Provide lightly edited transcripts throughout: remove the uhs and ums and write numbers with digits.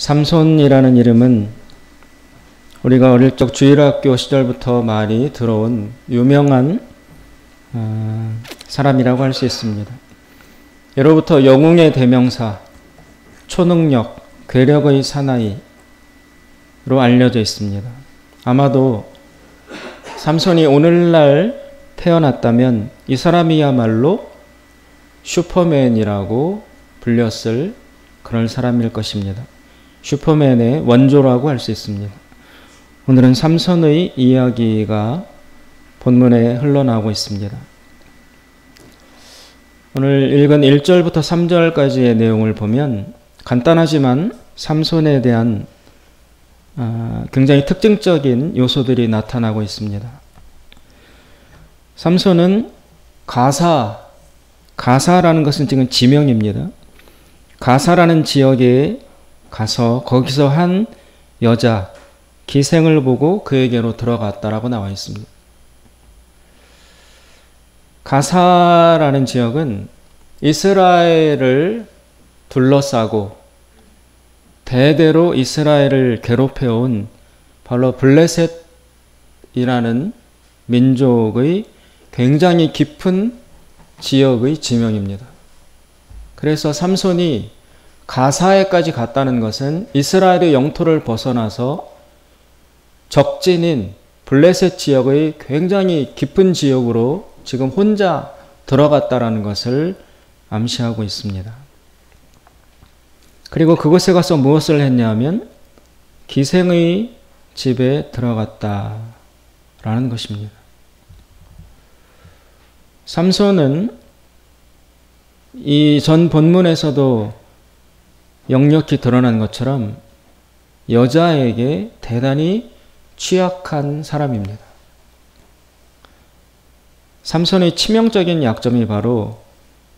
삼손이라는 이름은 우리가 어릴 적 주일학교 시절부터 많이 들어온 유명한 사람이라고 할 수 있습니다. 예로부터 영웅의 대명사, 초능력, 괴력의 사나이로 알려져 있습니다. 아마도 삼손이 오늘날 태어났다면 이 사람이야말로 슈퍼맨이라고 불렸을 그런 사람일 것입니다. 슈퍼맨의 원조라고 할 수 있습니다. 오늘은 삼손의 이야기가 본문에 흘러나오고 있습니다. 오늘 읽은 1절부터 3절까지의 내용을 보면 간단하지만 삼손에 대한 굉장히 특징적인 요소들이 나타나고 있습니다. 삼손은 가사라는 것은 지금 지명입니다. 가사라는 지역에 가서 거기서 한 여자 기생을 보고 그에게로 들어갔다라고 나와 있습니다. 가사라는 지역은 이스라엘을 둘러싸고 대대로 이스라엘을 괴롭혀온 바로 블레셋이라는 민족의 굉장히 깊은 지역의 지명입니다. 그래서 삼손이 가사에까지 갔다는 것은 이스라엘의 영토를 벗어나서 적진인 블레셋 지역의 굉장히 깊은 지역으로 지금 혼자 들어갔다라는 것을 암시하고 있습니다. 그리고 그곳에 가서 무엇을 했냐면 기생의 집에 들어갔다라는 것입니다. 삼손은 이 전 본문에서도 역력히 드러난 것처럼 여자에게 대단히 취약한 사람입니다. 삼손의 치명적인 약점이 바로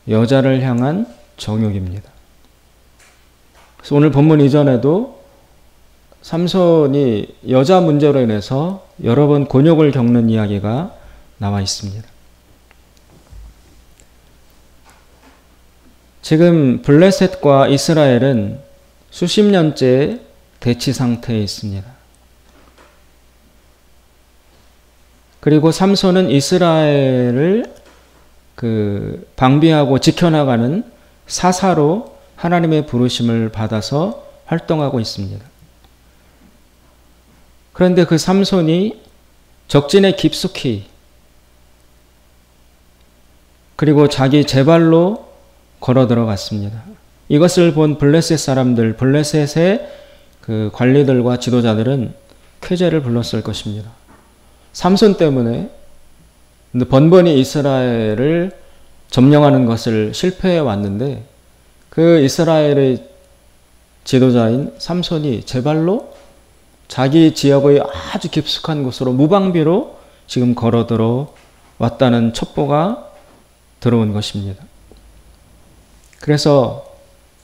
여자를 향한 정욕입니다. 그래서 오늘 본문 이전에도 삼손이 여자 문제로 인해서 여러 번 곤욕을 겪는 이야기가 나와 있습니다. 지금 블레셋과 이스라엘은 수십 년째 대치 상태에 있습니다. 그리고 삼손은 이스라엘을 방비하고 지켜나가는 사사로 하나님의 부르심을 받아서 활동하고 있습니다. 그런데 그 삼손이 적진에 깊숙이 그리고 자기 제발로 걸어 들어갔습니다. 이것을 본 블레셋 사람들, 블레셋의 그 관리들과 지도자들은 쾌재를 불렀을 것입니다. 삼손 때문에 번번이 이스라엘을 점령하는 것을 실패해 왔는데 그 이스라엘의 지도자인 삼손이 제발로 자기 지역의 아주 깊숙한 곳으로 무방비로 지금 걸어 들어왔다는 첩보가 들어온 것입니다. 그래서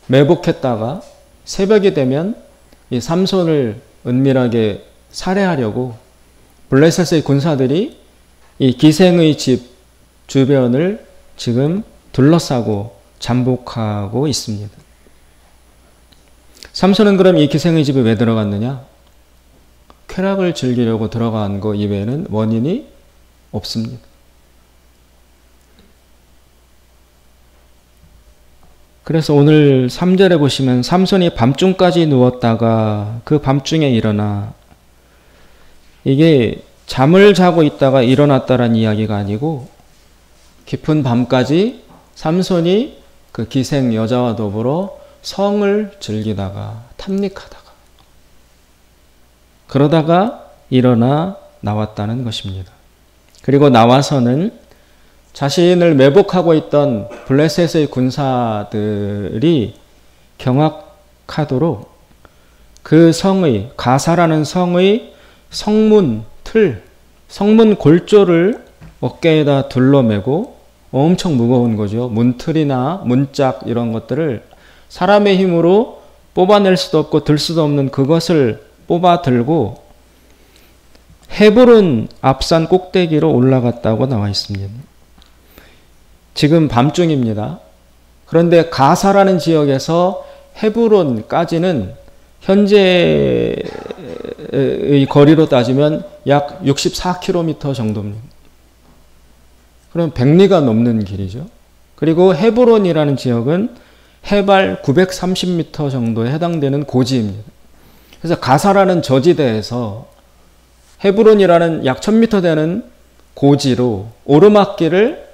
매복했다가 새벽이 되면 이 삼손을 은밀하게 살해하려고 블레셋의 군사들이 이 기생의 집 주변을 지금 둘러싸고 잠복하고 있습니다. 삼손은 그럼 이 기생의 집에 왜 들어갔느냐? 쾌락을 즐기려고 들어간 것 이외에는 원인이 없습니다. 그래서 오늘 3절에 보시면 삼손이 밤중까지 누웠다가 그 밤중에 일어나, 이게 잠을 자고 있다가 일어났다라는 이야기가 아니고 깊은 밤까지 삼손이 그 기생 여자와 더불어 성을 즐기다가 탐닉하다가 그러다가 일어나 나왔다는 것입니다. 그리고 나와서는 자신을 매복하고 있던 블레셋의 군사들이 경악하도록 그 성의, 가사라는 성의 성문 골조를 어깨에다 둘러매고 엄청 무거운 거죠. 문틀이나 문짝 이런 것들을 사람의 힘으로 뽑아낼 수도 없고 들 수도 없는 그것을 뽑아 들고 헤브론 앞산 꼭대기로 올라갔다고 나와 있습니다. 지금 밤중입니다. 그런데 가사라는 지역에서 헤브론까지는 현재의 거리로 따지면 약 64km 정도입니다. 그럼 100리가 넘는 길이죠. 그리고 헤브론이라는 지역은 해발 930m 정도에 해당되는 고지입니다. 그래서 가사라는 저지대에서 헤브론이라는 약 1000m 되는 고지로 오르막길을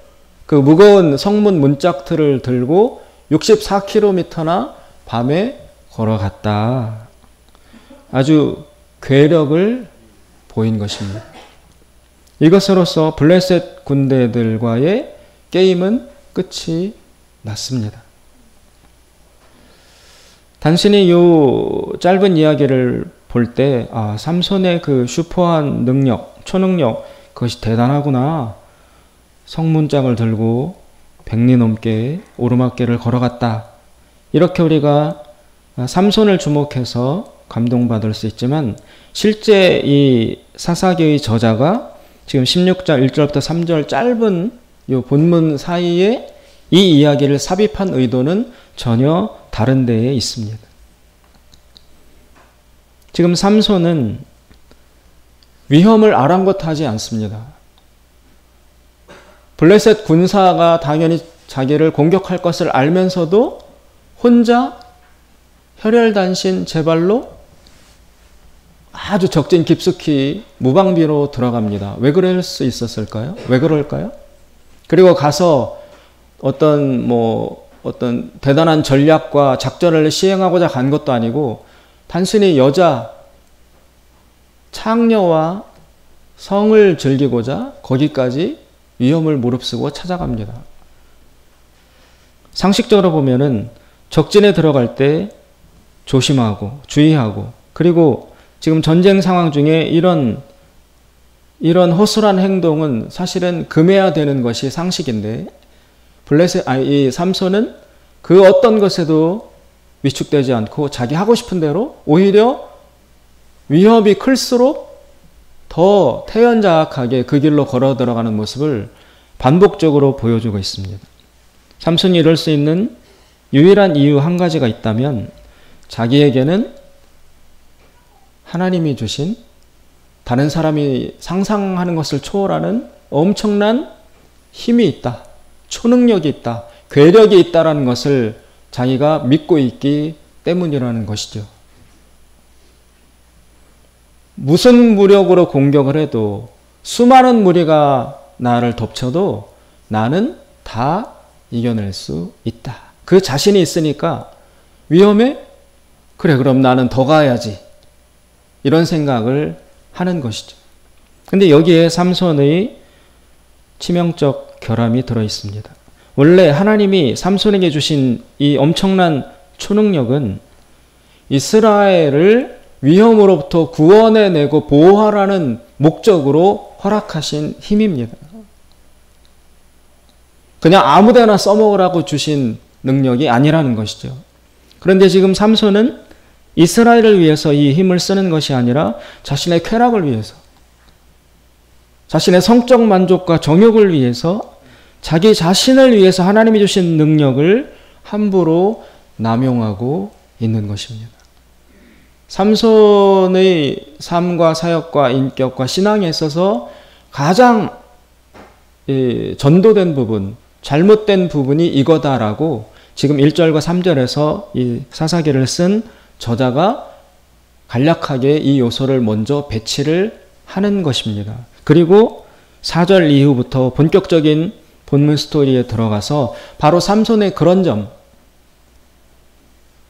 그 무거운 성문 문짝틀을 들고 64km나 밤에 걸어갔다. 아주 괴력을 보인 것입니다. 이것으로서 블레셋 군대들과의 게임은 끝이 났습니다. 단순히 이 짧은 이야기를 볼 때 삼손의 그 슈퍼한 능력, 초능력, 그것이 대단하구나. 성문짝을 들고 100리 넘게 오르막길을 걸어갔다. 이렇게 우리가 삼손을 주목해서 감동받을 수 있지만 실제 이 사사기의 저자가 지금 16장 1절부터 3절 짧은 이 본문 사이에 이 이야기를 삽입한 의도는 전혀 다른 데에 있습니다. 지금 삼손은 위험을 아랑곳하지 않습니다. 블레셋 군사가 당연히 자기를 공격할 것을 알면서도 혼자 혈혈단신 제 발로 아주 적진 깊숙이 무방비로 들어갑니다. 왜 그럴 수 있었을까요? 왜 그럴까요? 그리고 가서 어떤 대단한 전략과 작전을 시행하고자 간 것도 아니고 단순히 여자 창녀와 성을 즐기고자 거기까지 위험을 무릅쓰고 찾아갑니다. 상식적으로 보면은 적진에 들어갈 때 조심하고 주의하고, 그리고 지금 전쟁 상황 중에 이런 허술한 행동은 사실은 금해야 되는 것이 상식인데 이 삼손은 그 어떤 것에도 위축되지 않고 자기 하고 싶은 대로 오히려 위협이 클수록 더 태연자악하게 그 길로 걸어 들어가는 모습을 반복적으로 보여주고 있습니다. 삼손이 이럴 수 있는 유일한 이유 한 가지가 있다면 자기에게는 하나님이 주신 다른 사람이 상상하는 것을 초월하는 엄청난 힘이 있다. 초능력이 있다. 괴력이 있다라는 것을 자기가 믿고 있기 때문이라는 것이죠. 무슨 무력으로 공격을 해도 수많은 무리가 나를 덮쳐도 나는 다 이겨낼 수 있다. 그 자신이 있으니까 위험해? 그래, 그럼 나는 더 가야지. 이런 생각을 하는 것이죠. 근데 여기에 삼손의 치명적 결함이 들어 있습니다. 원래 하나님이 삼손에게 주신 이 엄청난 초능력은 이스라엘을 위험으로부터 구원해내고 보호하라는 목적으로 허락하신 힘입니다. 그냥 아무데나 써먹으라고 주신 능력이 아니라는 것이죠. 그런데 지금 삼손은 이스라엘을 위해서 이 힘을 쓰는 것이 아니라 자신의 쾌락을 위해서, 자신의 성적 만족과 정욕을 위해서, 자기 자신을 위해서 하나님이 주신 능력을 함부로 남용하고 있는 것입니다. 삼손의 삶과 사역과 인격과 신앙에 있어서 가장 전도된 부분, 잘못된 부분이 이거다라고 지금 1절과 3절에서 이 사사기를 쓴 저자가 간략하게 이 요소를 먼저 배치를 하는 것입니다. 그리고 4절 이후부터 본격적인 본문 스토리에 들어가서 바로 삼손의 그런 점,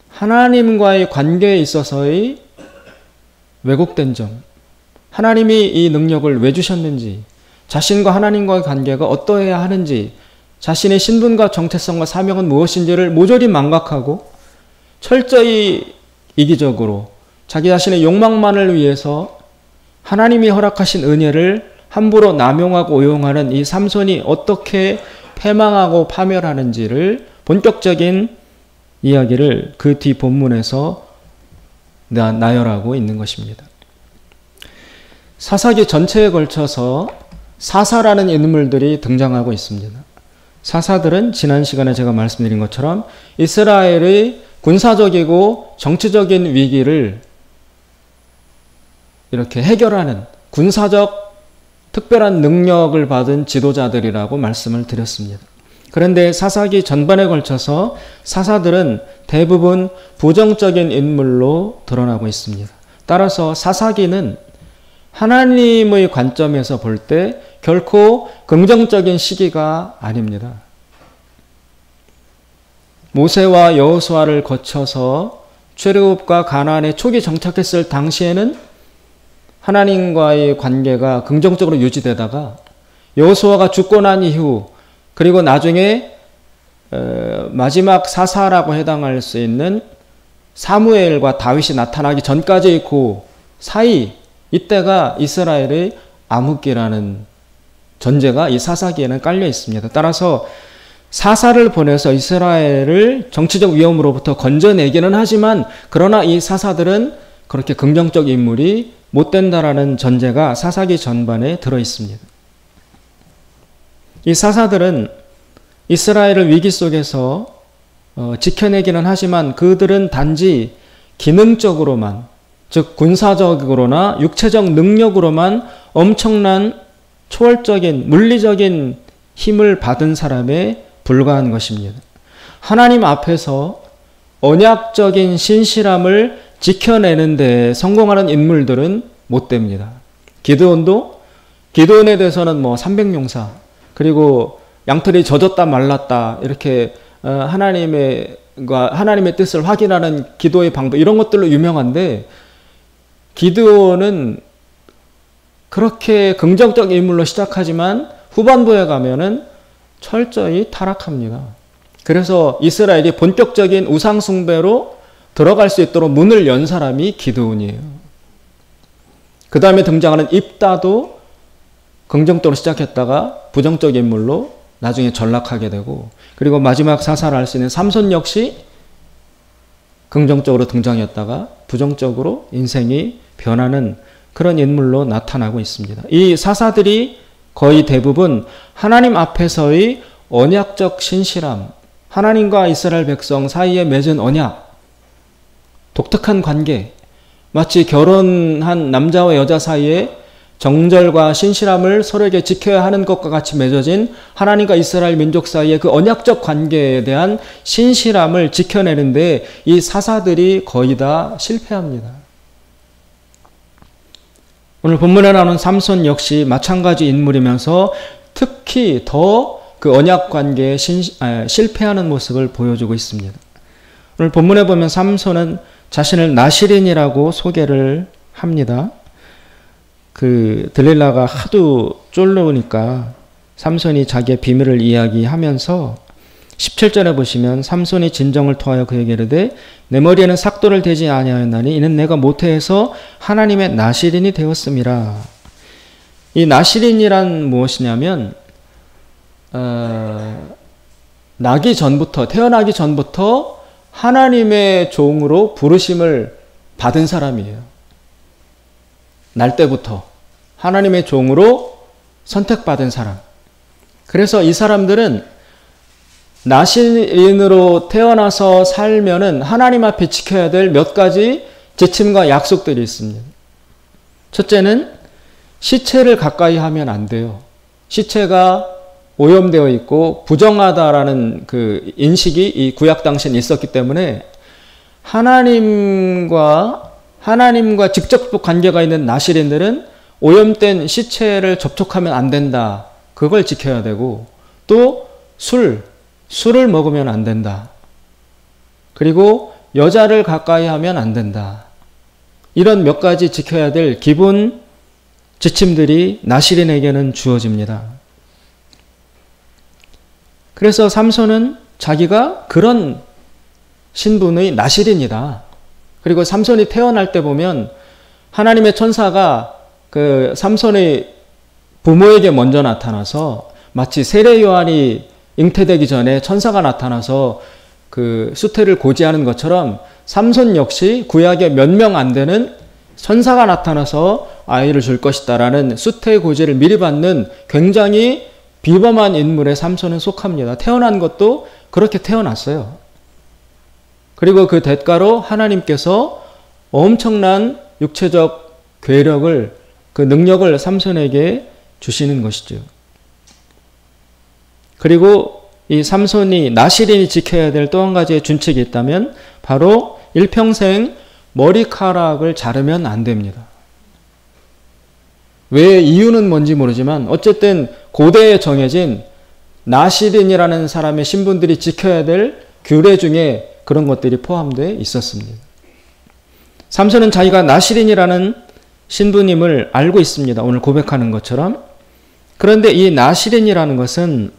하나님과의 관계에 있어서의 왜곡된 점, 하나님이 이 능력을 왜 주셨는지, 자신과 하나님과의 관계가 어떠해야 하는지, 자신의 신분과 정체성과 사명은 무엇인지를 모조리 망각하고 철저히 이기적으로 자기 자신의 욕망만을 위해서 하나님이 허락하신 은혜를 함부로 남용하고 오용하는 이 삼손이 어떻게 패망하고 파멸하는지를 본격적인 이야기를 그 뒤 본문에서 나열하고 있는 것입니다. 사사기 전체에 걸쳐서 사사라는 인물들이 등장하고 있습니다. 사사들은 지난 시간에 제가 말씀드린 것처럼 이스라엘의 군사적이고 정치적인 위기를 이렇게 해결하는 군사적 특별한 능력을 받은 지도자들이라고 말씀을 드렸습니다. 그런데 사사기 전반에 걸쳐서 사사들은 대부분 부정적인 인물로 드러나고 있습니다. 따라서 사사기는 하나님의 관점에서 볼 때 결코 긍정적인 시기가 아닙니다. 모세와 여호수아를 거쳐서 출애굽과 가나안에 초기 정착했을 당시에는 하나님과의 관계가 긍정적으로 유지되다가 여호수아가 죽고 난 이후 그리고 나중에 마지막 사사라고 해당할 수 있는 사무엘과 다윗이 나타나기 전까지의 그 사이, 이때가 이스라엘의 암흑기라는 전제가 이 사사기에는 깔려 있습니다. 따라서 사사를 보내서 이스라엘을 정치적 위험으로부터 건져내기는 하지만 그러나 이 사사들은 그렇게 긍정적 인물이 못 된다라는 전제가 사사기 전반에 들어 있습니다. 이 사사들은 이스라엘을 위기 속에서 지켜내기는 하지만 그들은 단지 기능적으로만, 즉 군사적으로나 육체적 능력으로만 엄청난 초월적인 물리적인 힘을 받은 사람에 불과한 것입니다. 하나님 앞에서 언약적인 신실함을 지켜내는 데 성공하는 인물들은 못 됩니다. 기드온에 대해서는 300용사, 그리고 양털이 젖었다 말랐다, 이렇게 하나님의 뜻을 확인하는 기도의 방법, 이런 것들로 유명한데, 기드온은 그렇게 긍정적 인물로 시작하지만 후반부에 가면은 철저히 타락합니다. 그래서 이스라엘이 본격적인 우상숭배로 들어갈 수 있도록 문을 연 사람이 기드온이에요. 그 다음에 등장하는 입다도 긍정적으로 시작했다가 부정적 인물로 나중에 전락하게 되고, 그리고 마지막 사사를 할 수 있는 삼손 역시 긍정적으로 등장했다가 부정적으로 인생이 변하는 그런 인물로 나타나고 있습니다. 이 사사들이 거의 대부분 하나님 앞에서의 언약적 신실함, 하나님과 이스라엘 백성 사이에 맺은 언약, 독특한 관계, 마치 결혼한 남자와 여자 사이에 정절과 신실함을 서로에게 지켜야 하는 것과 같이 맺어진 하나님과 이스라엘 민족 사이의 그 언약적 관계에 대한 신실함을 지켜내는데 이 사사들이 거의 다 실패합니다. 오늘 본문에 나오는 삼손 역시 마찬가지 인물이면서 특히 더 그 언약 관계에 실패하는 모습을 보여주고 있습니다. 오늘 본문에 보면 삼손은 자신을 나실인이라고 소개를 합니다. 들릴라가 하도 쫄르니까 삼손이 자기의 비밀을 이야기하면서 17절에 보시면 삼손이 진정을 토하여 그에게 이르되 내 머리에는 삭도를 대지 아니하였나니 이는 내가 모태에서 하나님의 나실인이 되었음이라. 이 나실인이란 무엇이냐면 태어나기 전부터 하나님의 종으로 부르심을 받은 사람이에요. 날 때부터 하나님의 종으로 선택받은 사람. 그래서 이 사람들은 나실인으로 태어나서 살면은 하나님 앞에 지켜야 될 몇 가지 지침과 약속들이 있습니다. 첫째는 시체를 가까이 하면 안 돼요. 시체가 오염되어 있고 부정하다라는 그 인식이 이 구약 당시엔 있었기 때문에 하나님과 직접 관계가 있는 나실인들은 오염된 시체를 접촉하면 안 된다. 그걸 지켜야 되고, 또 술을 먹으면 안 된다. 그리고 여자를 가까이 하면 안 된다. 이런 몇 가지 지켜야 될 기본 지침들이 나실인에게는 주어집니다. 그래서 삼손은 자기가 그런 신분의 나실인이다. 그리고 삼손이 태어날 때 보면 하나님의 천사가 그 삼손의 부모에게 먼저 나타나서 마치 세례 요한이 잉태되기 전에 천사가 나타나서 그 수태를 고지하는 것처럼 삼손 역시 구약에 몇 명 안 되는 천사가 나타나서 아이를 줄 것이다라는 수태 고지를 미리 받는 굉장히 비범한 인물에 삼손은 속합니다. 태어난 것도 그렇게 태어났어요. 그리고 그 대가로 하나님께서 엄청난 육체적 괴력을, 그 능력을 삼손에게 주시는 것이죠. 그리고 이 삼손이 나시린이 지켜야 될 또 한 가지의 준칙이 있다면 바로 일평생 머리카락을 자르면 안 됩니다. 왜 이유는 뭔지 모르지만 어쨌든 고대에 정해진 나시린이라는 사람의 신분들이 지켜야 될 규례 중에 그런 것들이 포함되어 있었습니다. 삼손은 자기가 나시린이라는 신부님을 알고 있습니다. 오늘 고백하는 것처럼. 그런데 이 나시린이라는 것은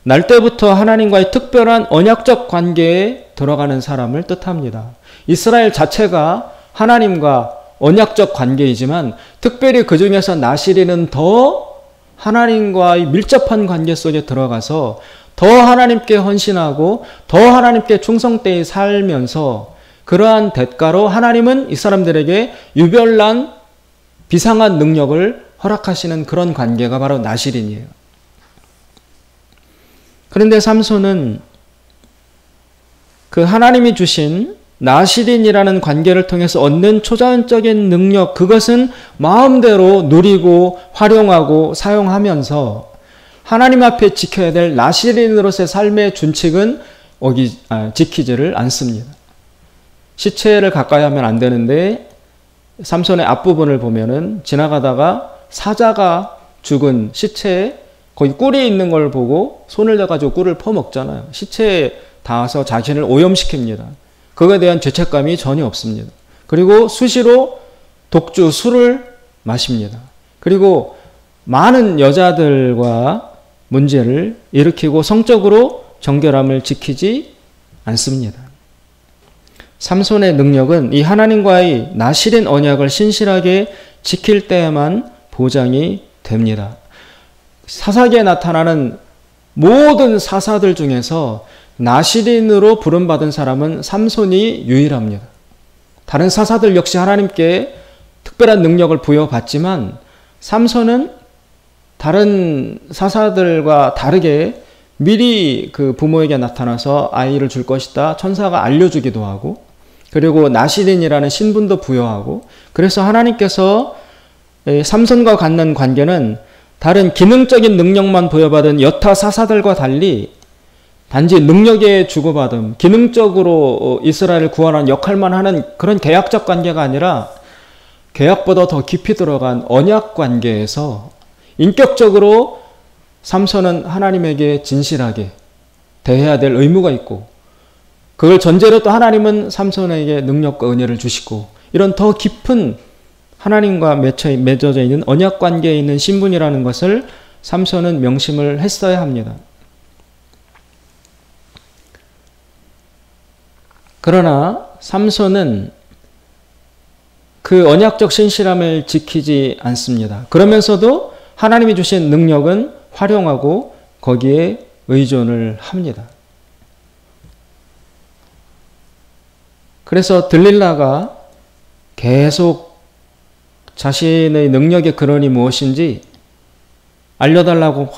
날 때부터 하나님과의 특별한 언약적 관계에 들어가는 사람을 뜻합니다. 이스라엘 자체가 하나님과 언약적 관계이지만 특별히 그 중에서 나시린은 더 하나님과의 밀접한 관계 속에 들어가서 더 하나님께 헌신하고 더 하나님께 충성되이 살면서 그러한 대가로 하나님은 이 사람들에게 유별난 비상한 능력을 허락하시는 그런 관계가 바로 나시린이에요. 그런데 삼손은 그 하나님이 주신 나시린이라는 관계를 통해서 얻는 초자연적인 능력, 그것은 마음대로 누리고 활용하고 사용하면서 하나님 앞에 지켜야 될 나시린으로서의 삶의 준칙은 지키지를 않습니다. 시체를 가까이 하면 안 되는데 삼손의 앞부분을 보면은 지나가다가 사자가 죽은 시체에 거기 꿀이 있는 걸 보고 손을 대가지고 꿀을 퍼먹잖아요. 시체에 닿아서 자신을 오염시킵니다. 그거에 대한 죄책감이 전혀 없습니다. 그리고 수시로 독주, 술을 마십니다. 그리고 많은 여자들과 문제를 일으키고 성적으로 정결함을 지키지 않습니다. 삼손의 능력은 이 하나님과의 나시린 언약을 신실하게 지킬 때에만 보장이 됩니다. 사사기에 나타나는 모든 사사들 중에서 나시린으로 부름받은 사람은 삼손이 유일합니다. 다른 사사들 역시 하나님께 특별한 능력을 부여받지만 삼손은 다른 사사들과 다르게 미리 그 부모에게 나타나서 아이를 줄 것이다 천사가 알려주기도 하고, 그리고 나시린이라는 신분도 부여하고, 그래서 하나님께서 삼손과 갖는 관계는 다른 기능적인 능력만 부여받은 여타 사사들과 달리 단지 능력의 주고받음, 기능적으로 이스라엘을 구원하는 역할만 하는 그런 계약적 관계가 아니라 계약보다 더 깊이 들어간 언약 관계에서 인격적으로 삼손은 하나님에게 진실하게 대해야 될 의무가 있고, 그걸 전제로 또 하나님은 삼손에게 능력과 은혜를 주시고, 이런 더 깊은 하나님과 맺어져 있는 언약 관계에 있는 신분이라는 것을 삼손은 명심을 했어야 합니다. 그러나 삼손은 그 언약적 신실함을 지키지 않습니다. 그러면서도 하나님이 주신 능력은 활용하고 거기에 의존을 합니다. 그래서 들릴라가 계속 자신의 능력의 근원이 무엇인지 알려달라고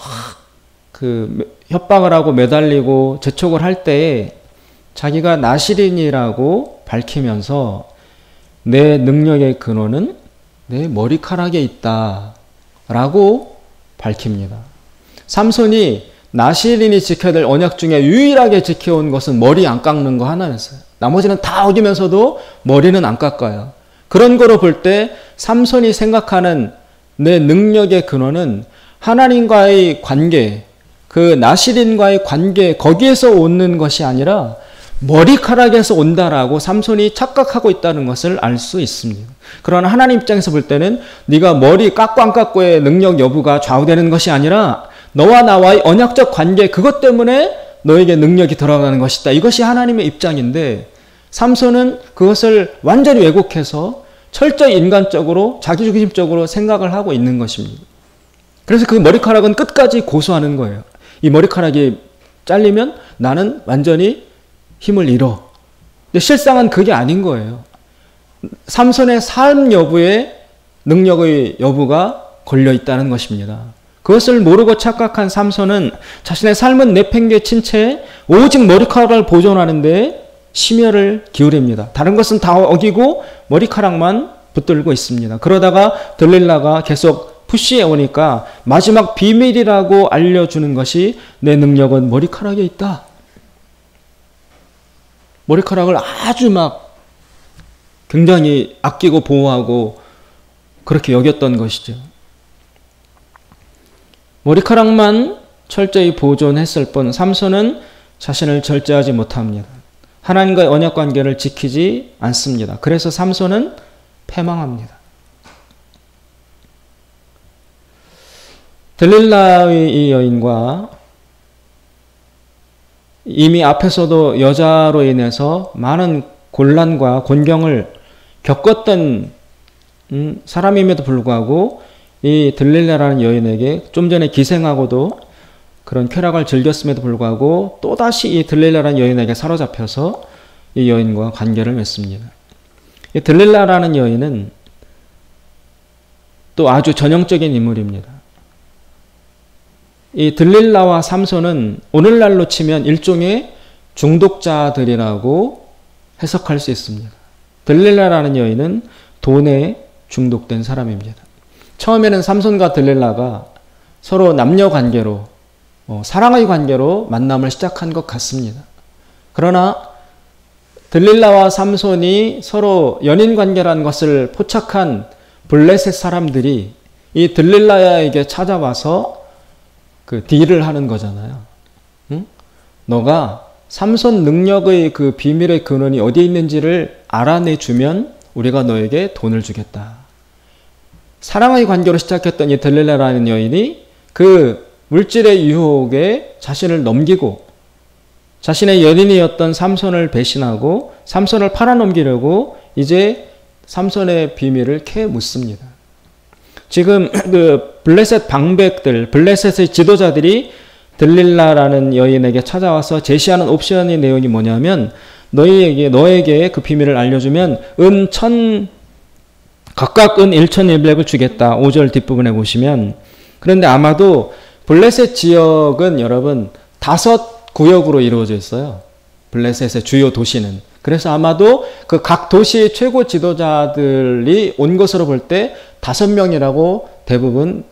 협박을 하고 매달리고 재촉을 할 때에 자기가 나시린이라고 밝히면서 내 능력의 근원은 내 머리카락에 있다 라고 밝힙니다. 삼손이 나시린이 지켜야 될 언약 중에 유일하게 지켜온 것은 머리 안 깎는 거 하나였어요. 나머지는 다 어기면서도 머리는 안 깎아요. 그런 거로 볼 때 삼손이 생각하는 내 능력의 근원은 하나님과의 관계, 그 나시린과의 관계, 거기에서 오는 것이 아니라 머리카락에서 온다라고 삼손이 착각하고 있다는 것을 알 수 있습니다. 그러나 하나님 입장에서 볼 때는 네가 머리 깎고 안 깎고의 능력 여부가 좌우되는 것이 아니라 너와 나와의 언약적 관계, 그것 때문에 너에게 능력이 들어가는 것이다. 이것이 하나님의 입장인데 삼손은 그것을 완전히 왜곡해서 철저히 인간적으로 자기중심적으로 생각을 하고 있는 것입니다. 그래서 그 머리카락은 끝까지 고수하는 거예요. 이 머리카락이 잘리면 나는 완전히 힘을 잃어. 근데 실상은 그게 아닌 거예요. 삼손의 삶 여부에 능력의 여부가 걸려 있다는 것입니다. 그것을 모르고 착각한 삼손은 자신의 삶은 내팽개친 채 오직 머리카락을 보존하는데 심혈을 기울입니다. 다른 것은 다 어기고 머리카락만 붙들고 있습니다. 그러다가 들릴라가 계속 푸시해 오니까 마지막 비밀이라고 알려주는 것이 내 능력은 머리카락에 있다. 머리카락을 아주 막 굉장히 아끼고 보호하고 그렇게 여겼던 것이죠. 머리카락만 철저히 보존했을 뿐 삼손은 자신을 절제하지 못합니다. 하나님과의 언약 관계를 지키지 않습니다. 그래서 삼손은 패망합니다. 들릴라의 이 여인과 이미 앞에서도 여자로 인해서 많은 곤란과 곤경을 겪었던 사람임에도 불구하고 이 들릴라라는 여인에게 좀 전에 기생하고도 그런 쾌락을 즐겼음에도 불구하고 또다시 이 들릴라라는 여인에게 사로잡혀서 이 여인과 관계를 맺습니다. 이 들릴라라는 여인은 또 아주 전형적인 인물입니다. 이 들릴라와 삼손은 오늘날로 치면 일종의 중독자들이라고 해석할 수 있습니다. 들릴라라는 여인은 돈에 중독된 사람입니다. 처음에는 삼손과 들릴라가 서로 남녀 관계로 사랑의 관계로 만남을 시작한 것 같습니다. 그러나 들릴라와 삼손이 서로 연인 관계라는 것을 포착한 블레셋 사람들이 이 들릴라에게 찾아와서 그 딜을 하는 거잖아요. 응? 너가 삼손 능력의 그 비밀의 근원이 어디에 있는지를 알아내주면 우리가 너에게 돈을 주겠다. 사랑의 관계로 시작했던 이 들릴라라는 여인이 그 물질의 유혹에 자신을 넘기고 자신의 연인이었던 삼손을 배신하고 삼손을 팔아넘기려고 이제 삼손의 비밀을 캐 묻습니다. 지금 그 블레셋 방백들, 블레셋의 지도자들이 들릴라라는 여인에게 찾아와서 제시하는 옵션의 내용이 뭐냐면 너에게 그 비밀을 알려주면 각각 은 1,100을 주겠다. 5절 뒷부분에 보시면. 그런데 아마도 블레셋 지역은 여러분 5구역으로 이루어져 있어요. 블레셋의 주요 도시는. 그래서 아마도 그 각 도시의 최고 지도자들이 온 것으로 볼 때 5명이라고 대부분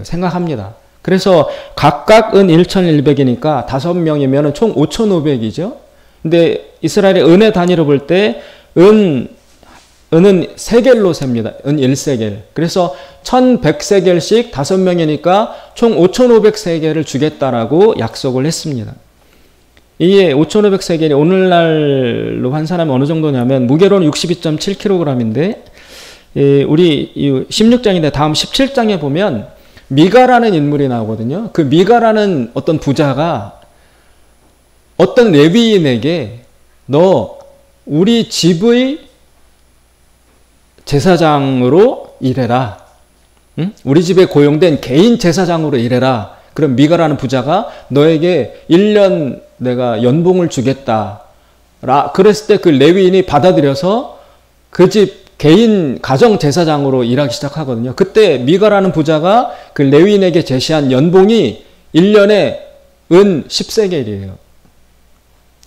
생각합니다. 그래서 각각 은 1,100이니까 5명이면 총 5,500이죠. 근데 이스라엘의 은의 단위로 볼 때 은은 세겔로 셉니다. 은 1세겔. 그래서 1,100세겔씩 5명이니까 총 5,500세겔을 주겠다라고 약속을 했습니다. 이게 5,500세겔이 오늘날로 환산하면 어느 정도냐면 무게로는 62.7kg인데 우리 16장인데 다음 17장에 보면 미가라는 인물이 나오거든요. 그 미가라는 어떤 부자가 어떤 레위인에게 너 우리 집의 제사장으로 일해라. 응? 우리 집에 고용된 개인 제사장으로 일해라. 그럼 미가라는 부자가 너에게 1년 내가 연봉을 주겠다. 그랬을 때 그 레위인이 받아들여서 그 집 개인 가정 제사장으로 일하기 시작하거든요. 그때 미가라는 부자가 그 레위인에게 제시한 연봉이 1년에 은 10세겔이에요.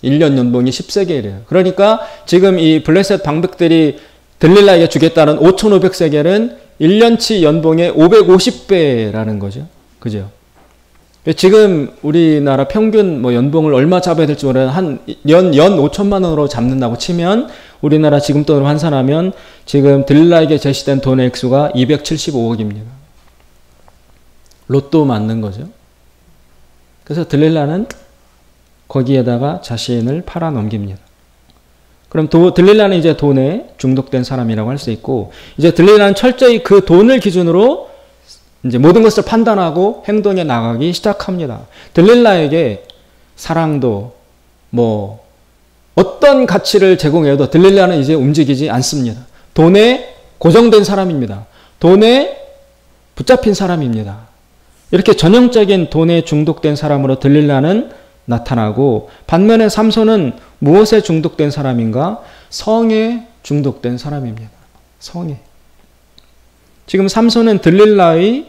1년 연봉이 10세겔이에요. 그러니까 지금 이 블레셋 방백들이 들릴라에게 주겠다는 5,500세겔은 1년치 연봉의 550배라는 거죠. 그죠? 지금 우리나라 평균 연봉을 얼마 잡아야 될지 모르는 한 연 5천만 원으로 잡는다고 치면 우리나라 지금 돈으로 환산하면 지금 들릴라에게 제시된 돈의 액수가 275억입니다. 로또 맞는 거죠. 그래서 들릴라는 거기에다가 자신을 팔아 넘깁니다. 그럼 들릴라는 이제 돈에 중독된 사람이라고 할 수 있고, 이제 들릴라는 철저히 그 돈을 기준으로 이제 모든 것을 판단하고 행동에 나가기 시작합니다. 들릴라에게 사랑도 어떤 가치를 제공해도 들릴라는 이제 움직이지 않습니다. 돈에 고정된 사람입니다. 돈에 붙잡힌 사람입니다. 이렇게 전형적인 돈에 중독된 사람으로 들릴라는 나타나고, 반면에 삼손은 무엇에 중독된 사람인가? 성에 중독된 사람입니다. 성에. 지금 삼손은 들릴라의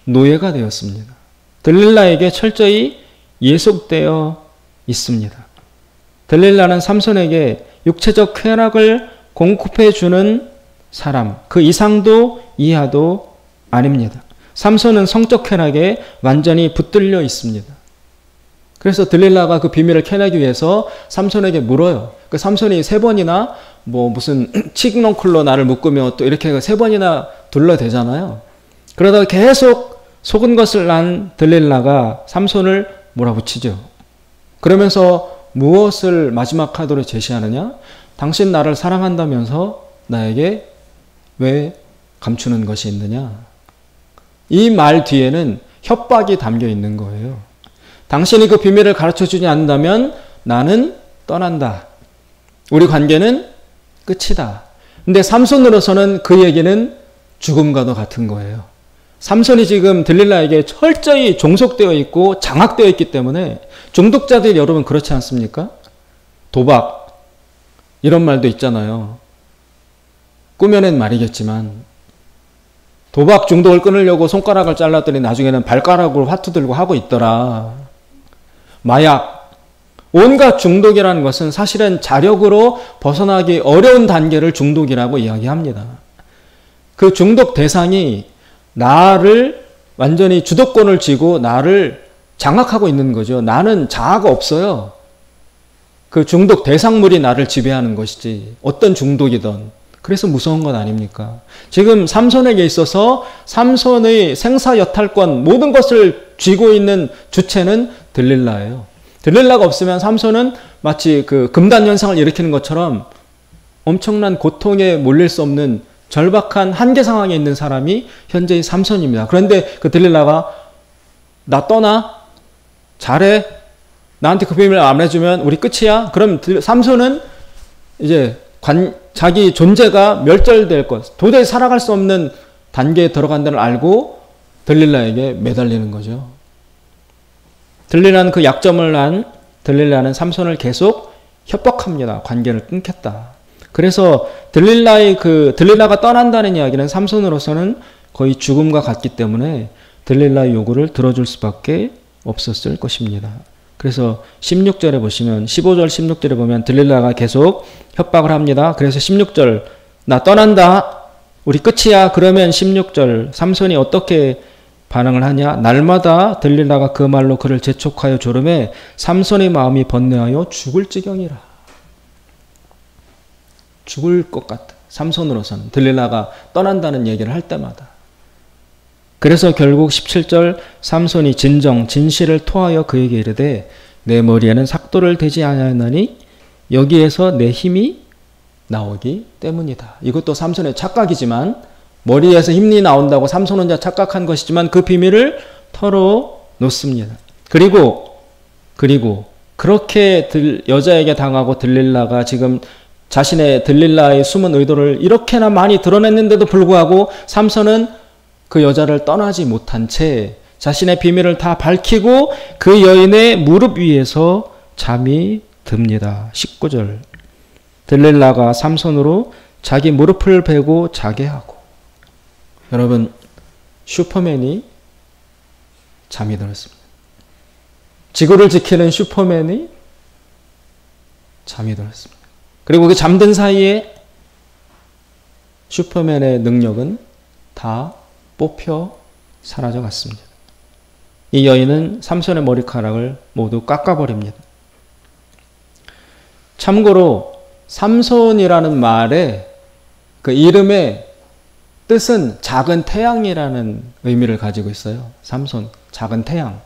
노예가 되었습니다. 들릴라에게 철저히 예속되어 있습니다. 들릴라는 삼손에게 육체적 쾌락을 공급해 주는 사람, 그 이상도 이하도 아닙니다. 삼손은 성적 쾌락에 완전히 붙들려 있습니다. 그래서 들릴라가 그 비밀을 캐내기 위해서 삼손에게 물어요. 그 삼손이 3번이나 뭐 무슨 칡넝쿨로 나를 묶으며 또 이렇게 3번이나 둘러대잖아요. 그러다가 계속 속은 것을 난 들릴라가 삼손을 몰아붙이죠. 그러면서 무엇을 마지막 카드로 제시하느냐? 당신 나를 사랑한다면서 나에게 왜 감추는 것이 있느냐? 이 말 뒤에는 협박이 담겨 있는 거예요. 당신이 그 비밀을 가르쳐주지 않는다면 나는 떠난다. 우리 관계는 끝이다. 근데 삼손으로서는 그 얘기는 죽음과도 같은 거예요. 삼손이 지금 들릴라에게 철저히 종속되어 있고 장악되어 있기 때문에 중독자들이 여러분 그렇지 않습니까? 도박 이런 말도 있잖아요. 꾸며낸 말이겠지만 도박 중독을 끊으려고 손가락을 잘랐더니 나중에는 발가락으로 화투 들고 하고 있더라. 마약, 온갖 중독이라는 것은 사실은 자력으로 벗어나기 어려운 단계를 중독이라고 이야기합니다. 그 중독 대상이 나를 완전히 주도권을 쥐고 나를 장악하고 있는 거죠. 나는 자아가 없어요. 그 중독 대상물이 나를 지배하는 것이지 어떤 중독이든. 그래서 무서운 것 아닙니까? 지금 삼손에게 있어서 삼손의 생사여탈권 모든 것을 쥐고 있는 주체는 들릴라예요. 들릴라가 없으면 삼손은 마치 그 금단 현상을 일으키는 것처럼 엄청난 고통에 몰릴 수 없는 절박한 한계 상황에 있는 사람이 현재의 삼손입니다. 그런데 그 들릴라가 나 떠나? 잘해? 나한테 그 비밀을 안 해주면 우리 끝이야? 그럼 삼손은 이제 자기 존재가 멸절될 것, 도저히 살아갈 수 없는 단계에 들어간다는 걸 알고 들릴라에게 매달리는 거죠. 들릴라는 그 약점을 안 들릴라는 삼손을 계속 협박합니다. 관계를 끊겠다. 그래서 들릴라가 떠난다는 이야기는 삼손으로서는 거의 죽음과 같기 때문에 들릴라의 요구를 들어줄 수밖에 없었을 것입니다. 그래서 16절에 보시면 15절 16절에 보면 들릴라가 계속 협박을 합니다. 그래서 16절 나 떠난다. 우리 끝이야. 그러면 16절 삼손이 어떻게 반응을 하냐? 날마다 들릴라가 그 말로 그를 재촉하여 조름에 삼손의 마음이 번뇌하여 죽을 지경이라. 죽을 것 같다. 삼손으로서는 들릴라가 떠난다는 얘기를 할 때마다. 그래서 결국 17절 삼손이 진실을 토하여 그에게 이르되 내 머리에는 삭도를 대지 아니하나니 여기에서 내 힘이 나오기 때문이다. 이것도 삼손의 착각이지만 머리에서 힘이 나온다고 삼손 혼자 착각한 것이지만 그 비밀을 털어놓습니다. 그리고 그렇게 여자에게 당하고 들릴라가 지금 자신의 들릴라의 숨은 의도를 이렇게나 많이 드러냈는데도 불구하고 삼손은 그 여자를 떠나지 못한 채 자신의 비밀을 다 밝히고 그 여인의 무릎 위에서 잠이 듭니다. 19절 들릴라가 삼손으로 자기 무릎을 베고 자게 하고. 여러분, 슈퍼맨이 잠이 들었습니다. 지구를 지키는 슈퍼맨이 잠이 들었습니다. 그리고 그 잠든 사이에 슈퍼맨의 능력은 다 뽑혀 사라져 갔습니다. 이 여인은 삼손의 머리카락을 모두 깎아버립니다. 참고로 삼손이라는 말의 그 이름의 뜻은 작은 태양이라는 의미를 가지고 있어요. 삼손, 작은 태양.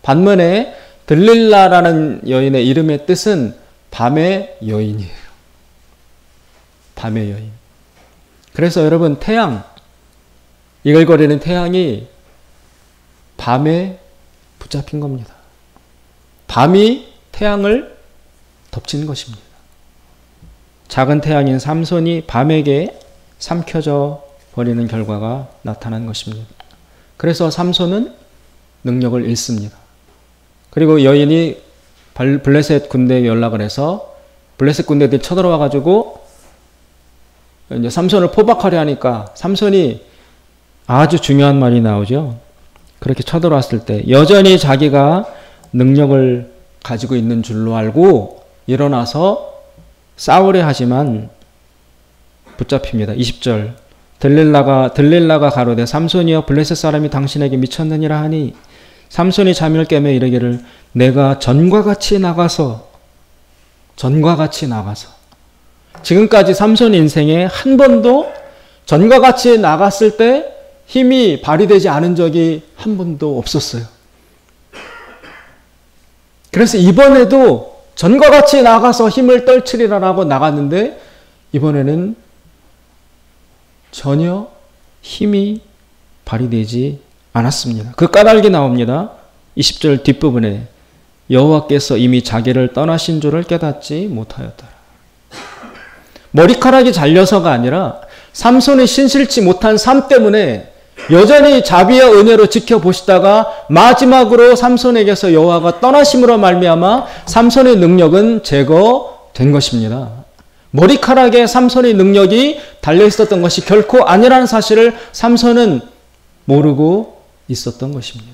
반면에 들릴라라는 여인의 이름의 뜻은 밤의 여인이에요. 밤의 여인. 그래서 여러분 태양, 이글거리는 태양이 밤에 붙잡힌 겁니다. 밤이 태양을 덮치는 것입니다. 작은 태양인 삼손이 밤에게 삼켜져 버리는 결과가 나타난 것입니다. 그래서 삼손은 능력을 잃습니다. 그리고 여인이 블레셋 군대에 연락을 해서 블레셋 군대들이 쳐들어와 가지고 이제 삼손을 포박하려 하니까 삼손이 아주 중요한 말이 나오죠. 그렇게 쳐들어왔을 때 여전히 자기가 능력을 가지고 있는 줄로 알고 일어나서 싸우려 하지만 붙잡힙니다. 20절. 들릴라가 가로되 삼손이여 블레셋 사람이 당신에게 미쳤느니라 하니 삼손이 잠을 깨며 이르기를 내가 전과 같이 나가서 지금까지 삼손 인생에 한 번도 전과 같이 나갔을 때 힘이 발휘되지 않은 적이 한 번도 없었어요. 그래서 이번에도 전과 같이 나가서 힘을 떨치리라라고 나갔는데 이번에는 전혀 힘이 발휘되지 않았습니다. 그 까닭이 나옵니다. 20절 뒷부분에 여호와께서 이미 자기를 떠나신 줄을 깨닫지 못하였더라. 머리카락이 잘려서가 아니라 삼손이 신실치 못한 삶 때문에 여전히 자비와 은혜로 지켜보시다가 마지막으로 삼손에게서 여호와가 떠나심으로 말미암아 삼손의 능력은 제거된 것입니다. 머리카락에 삼손의 능력이 달려있었던 것이 결코 아니라는 사실을 삼손은 모르고 있었던 것입니다.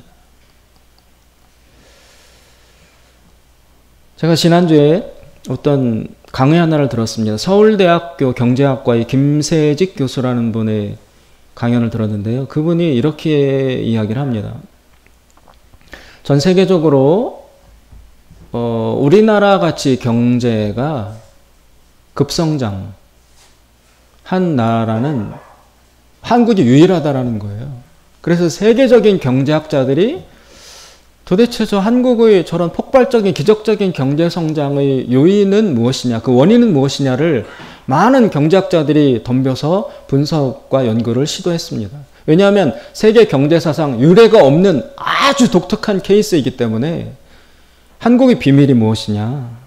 제가 지난주에 어떤 강의 하나를 들었습니다. 서울대학교 경제학과의 김세직 교수라는 분의 강연을 들었는데요. 그분이 이렇게 이야기를 합니다. 전 세계적으로 우리나라 같이 경제가 급성장 한 나라는 한국이 유일하다라는 거예요. 그래서 세계적인 경제학자들이 도대체 저 한국의 저런 폭발적인 기적적인 경제성장의 요인은 무엇이냐, 그 원인은 무엇이냐를 많은 경제학자들이 덤벼서 분석과 연구를 시도했습니다. 왜냐하면 세계 경제사상 유례가 없는 아주 독특한 케이스이기 때문에 한국의 비밀이 무엇이냐.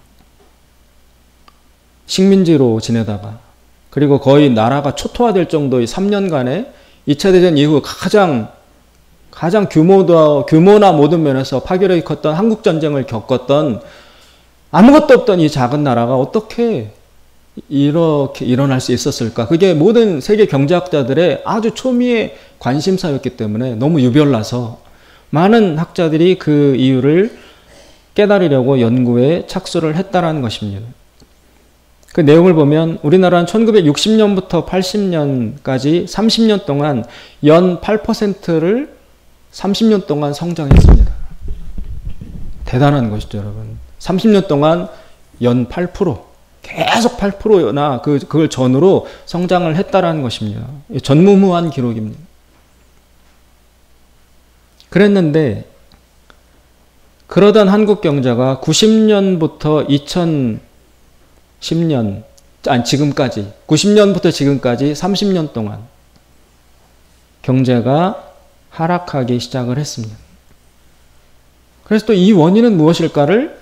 식민지로 지내다가 그리고 거의 나라가 초토화될 정도의 3년간의 2차 대전 이후 가장 규모나 모든 면에서 파괴력이 컸던 한국전쟁을 겪었던 아무것도 없던 이 작은 나라가 어떻게 이렇게 일어날 수 있었을까? 그게 모든 세계 경제학자들의 아주 초미의 관심사였기 때문에 너무 유별나서 많은 학자들이 그 이유를 깨달으려고 연구에 착수를 했다라는 것입니다. 그 내용을 보면 우리나라는 1960년부터 80년까지 30년 동안 연 8%를 30년 동안 성장했습니다. 대단한 것이죠, 여러분. 30년 동안 연 8%, 계속 8%나 그걸 전후로 성장을 했다라는 것입니다. 전무후무한 기록입니다. 그랬는데 그러던 한국 경제가 90년부터 지금까지 90년부터 지금까지 30년 동안 경제가 하락하기 시작을 했습니다. 그래서 또 이 원인은 무엇일까를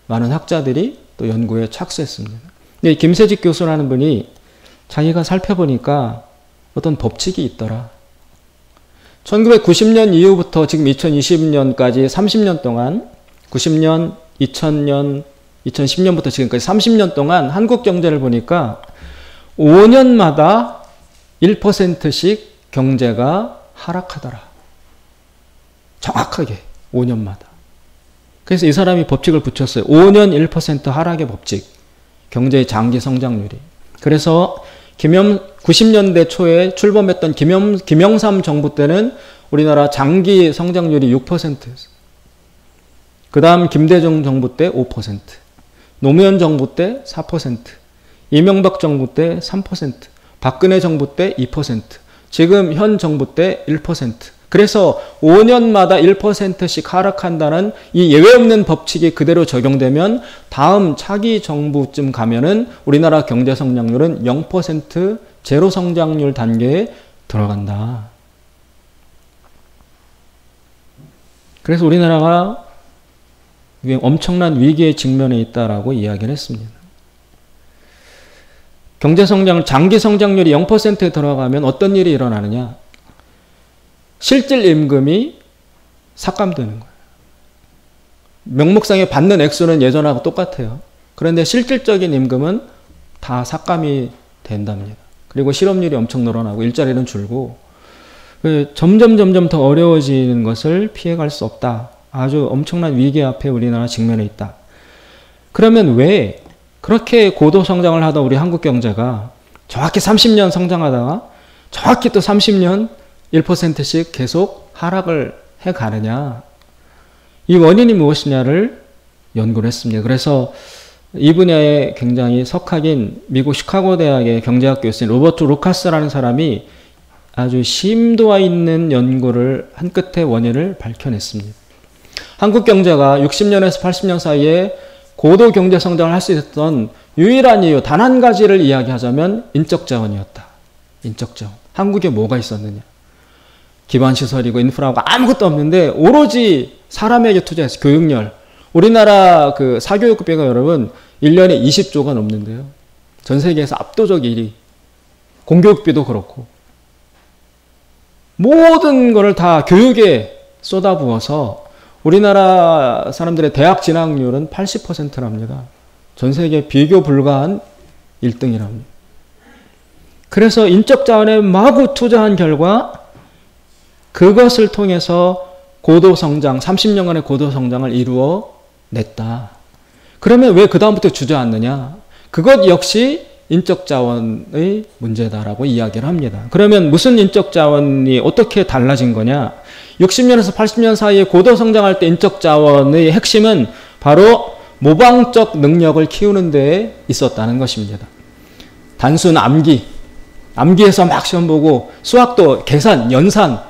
많은 학자들이 또 연구에 착수했습니다. 근데 김세직 교수라는 분이 자기가 살펴보니까 어떤 법칙이 있더라. 1990년 이후부터 지금 2020년까지 30년 동안 90년, 2000년, 2010년부터 지금까지 30년 동안 한국 경제를 보니까 5년마다 1%씩 경제가 하락하더라. 정확하게 5년마다. 그래서 이 사람이 법칙을 붙였어요. 5년 1% 하락의 법칙. 경제의 장기 성장률이. 그래서 90년대 초에 출범했던 김영삼 정부 때는 우리나라 장기 성장률이 6%였어요. 그 다음 김대중 정부 때 5%. 노무현 정부 때 4%, 이명박 정부 때 3%, 박근혜 정부 때 2%, 지금 현 정부 때 1%. 그래서 5년마다 1%씩 하락한다는 이 예외 없는 법칙이 그대로 적용되면 다음 차기 정부쯤 가면은 우리나라 경제 성장률은 0% 제로 성장률 단계에 들어간다. 그래서 우리나라가 엄청난 위기에 직면해 있다라고 이야기를 했습니다. 경제성장, 장기 성장률이 0%에 들어가면 어떤 일이 일어나느냐? 실질 임금이 삭감되는 거예요. 명목상에 받는 액수는 예전하고 똑같아요. 그런데 실질적인 임금은 다 삭감이 된답니다. 그리고 실업률이 엄청 늘어나고 일자리는 줄고 점점 더 어려워지는 것을 피해갈 수 없다. 아주 엄청난 위기 앞에 우리나라 직면해 있다. 그러면 왜 그렇게 고도 성장을 하던 우리 한국 경제가 정확히 30년 성장하다가 정확히 또 30년 1%씩 계속 하락을 해 가느냐. 이 원인이 무엇이냐를 연구를 했습니다. 그래서 이 분야에 굉장히 석학인 미국 시카고 대학의 경제학 교수인 로버트 루카스라는 사람이 아주 심도와 있는 연구를 한 끝에 원인을 밝혀냈습니다. 한국 경제가 60년에서 80년 사이에 고도 경제 성장을 할 수 있었던 유일한 이유, 단 한 가지를 이야기하자면 인적 자원이었다. 인적 자원. 한국에 뭐가 있었느냐? 기반 시설이고 인프라가 아무것도 없는데 오로지 사람에게 투자해서 교육열. 우리나라 그 사교육비가 여러분 1년에 20조가 넘는데요. 전 세계에서 압도적 1위. 공교육비도 그렇고. 모든 것을 다 교육에 쏟아부어서 우리나라 사람들의 대학 진학률은 80%랍니다. 전 세계 비교 불가한 1등이랍니다. 그래서 인적 자원에 마구 투자한 결과 그것을 통해서 고도 성장, 30년간의 고도 성장을 이루어냈다. 그러면 왜 그 다음부터 주저앉느냐? 그것 역시 인적 자원의 문제다라고 이야기를 합니다. 그러면 무슨 인적 자원이 어떻게 달라진 거냐? 60년에서 80년 사이에 고도 성장할 때 인적 자원의 핵심은 바로 모방적 능력을 키우는 데에 있었다는 것입니다. 단순 암기해서 막 시험 보고 수학도 계산, 연산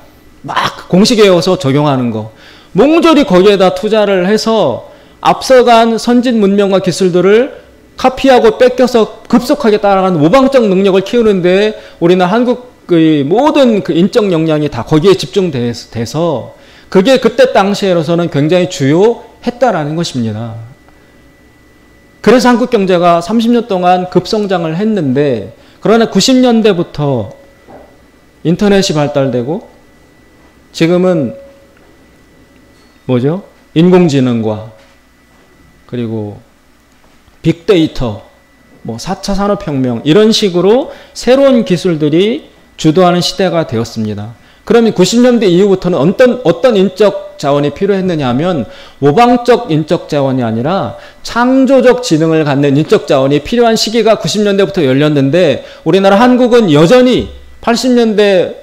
막 공식 외워서 적용하는 거. 몽졸이 거기에다 투자를 해서 앞서간 선진 문명과 기술들을 카피하고 뺏겨서 급속하게 따라가는 모방적 능력을 키우는데 우리나라 한국의 모든 그 인적 역량이 다 거기에 집중돼서 그게 그때 당시에로서는 굉장히 주요했다라는 것입니다. 그래서 한국 경제가 30년 동안 급성장을 했는데 그러나 90년대부터 인터넷이 발달되고 지금은 뭐죠? 인공지능과 그리고 빅데이터, 뭐 4차 산업혁명 이런 식으로 새로운 기술들이 주도하는 시대가 되었습니다. 그러면 90년대 이후부터는 어떤 인적 자원이 필요했느냐 하면 모방적 인적 자원이 아니라 창조적 지능을 갖는 인적 자원이 필요한 시기가 90년대부터 열렸는데 우리나라 한국은 여전히 80년대